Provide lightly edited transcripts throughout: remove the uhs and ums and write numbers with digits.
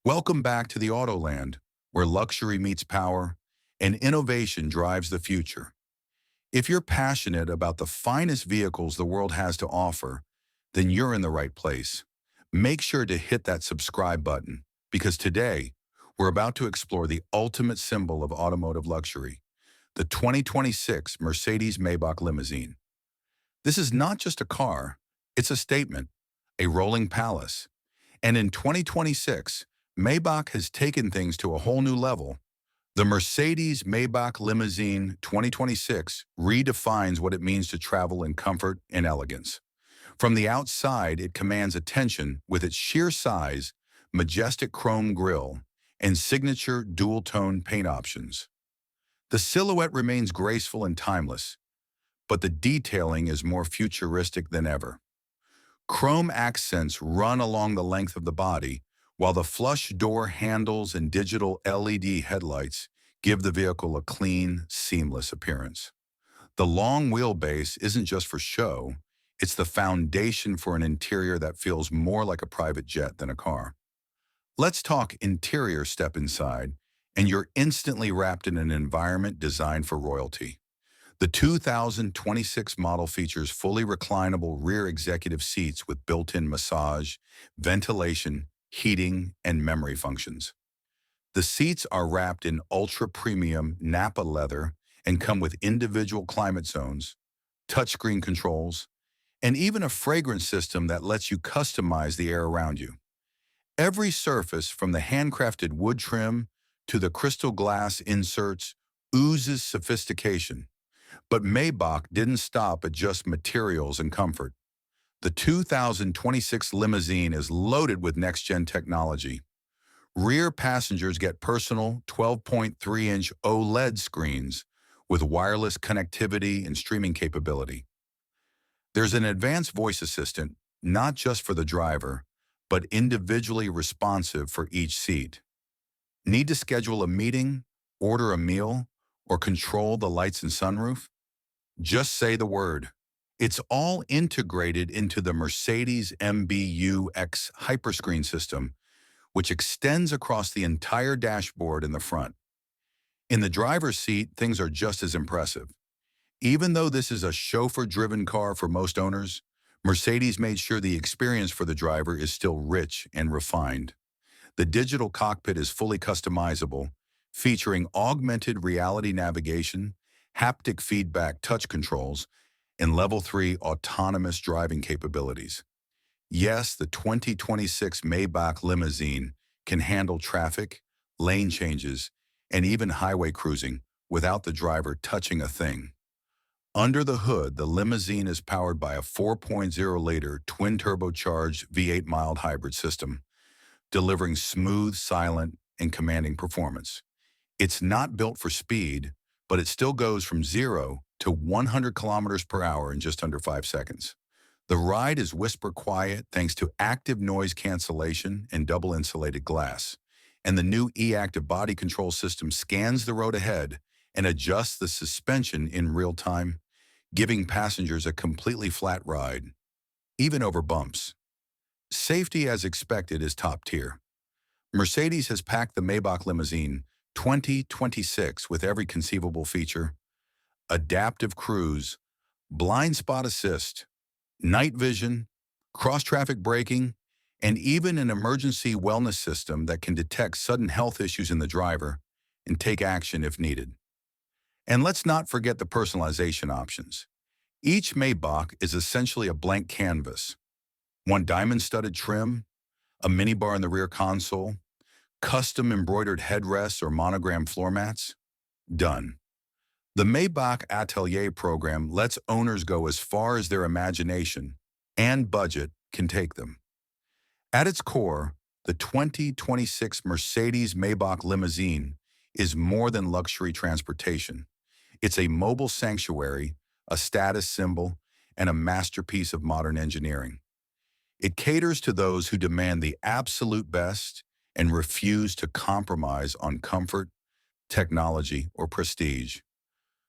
Welcome back to the Autoland, where luxury meets power and innovation drives the future. If you're passionate about the finest vehicles the world has to offer, then you're in the right place. Make sure to hit that subscribe button because today we're about to explore the ultimate symbol of automotive luxury, the 2026 Mercedes-Maybach Limousine. This is not just a car, it's a statement, a rolling palace. And in 2026, Maybach has taken things to a whole new level. The Mercedes-Maybach Limousine 2026 redefines what it means to travel in comfort and elegance. From the outside, it commands attention with its sheer size, majestic chrome grille, and signature dual-tone paint options. The silhouette remains graceful and timeless, but the detailing is more futuristic than ever. Chrome accents run along the length of the body, while the flush door handles and digital LED headlights give the vehicle a clean, seamless appearance. The long wheelbase isn't just for show, it's the foundation for an interior that feels more like a private jet than a car. Let's talk interior. Step inside, and you're instantly wrapped in an environment designed for royalty. The 2026 model features fully reclinable rear executive seats with built-in massage, ventilation, heating, and memory functions. The seats are wrapped in ultra-premium Napa leather and come with individual climate zones, touchscreen controls, and even a fragrance system that lets you customize the air around you. Every surface, from the handcrafted wood trim to the crystal glass inserts, oozes sophistication. But Maybach didn't stop at just materials and comfort. The 2026 limousine is loaded with next-gen technology. Rear passengers get personal 12.3-inch OLED screens with wireless connectivity and streaming capability. There's an advanced voice assistant, not just for the driver, but individually responsive for each seat. Need to schedule a meeting, order a meal, or control the lights and sunroof? Just say the word. It's all integrated into the Mercedes MBUX Hyperscreen system, which extends across the entire dashboard in the front. In the driver's seat, things are just as impressive. Even though this is a chauffeur-driven car for most owners, Mercedes made sure the experience for the driver is still rich and refined. The digital cockpit is fully customizable, featuring augmented reality navigation, haptic feedback touch controls, and Level 3 autonomous driving capabilities. Yes, the 2026 Maybach Limousine can handle traffic, lane changes, and even highway cruising without the driver touching a thing. Under the hood, the limousine is powered by a 4.0-liter twin-turbocharged V8 mild hybrid system, delivering smooth, silent, and commanding performance. It's not built for speed, but it still goes from 0 to 100 kilometers per hour in just under 5 seconds. The ride is whisper quiet thanks to active noise cancellation and double insulated glass. And the new e-active body control system scans the road ahead and adjusts the suspension in real time, giving passengers a completely flat ride, even over bumps. Safety, as expected, is top tier. Mercedes has packed the Maybach Limousine 2026 with every conceivable feature: adaptive cruise, blind spot assist, night vision, cross-traffic braking, and even an emergency wellness system that can detect sudden health issues in the driver and take action if needed. And let's not forget the personalization options. Each Maybach is essentially a blank canvas. One diamond-studded trim, a minibar in the rear console, custom embroidered headrests or monogram floor mats? Done. The Maybach Atelier program lets owners go as far as their imagination and budget can take them. At its core, the 2026 Mercedes-Maybach Limousine is more than luxury transportation. It's a mobile sanctuary, a status symbol, and a masterpiece of modern engineering. It caters to those who demand the absolute best and refuse to compromise on comfort, technology, or prestige.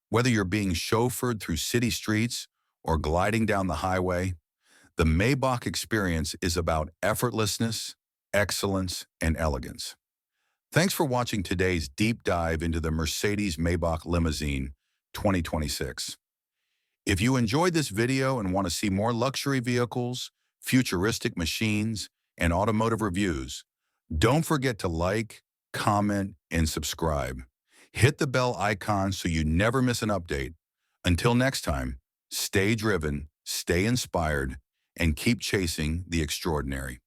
Whether you're being chauffeured through city streets or gliding down the highway, the Maybach experience is about effortlessness, excellence, and elegance. Thanks for watching today's deep dive into the Mercedes Maybach Limousine 2026. If you enjoyed this video and want to see more luxury vehicles, futuristic machines, and automotive reviews, don't forget to like, comment, and subscribe. Hit the bell icon so you never miss an update. Until next time, stay driven, stay inspired, and keep chasing the extraordinary.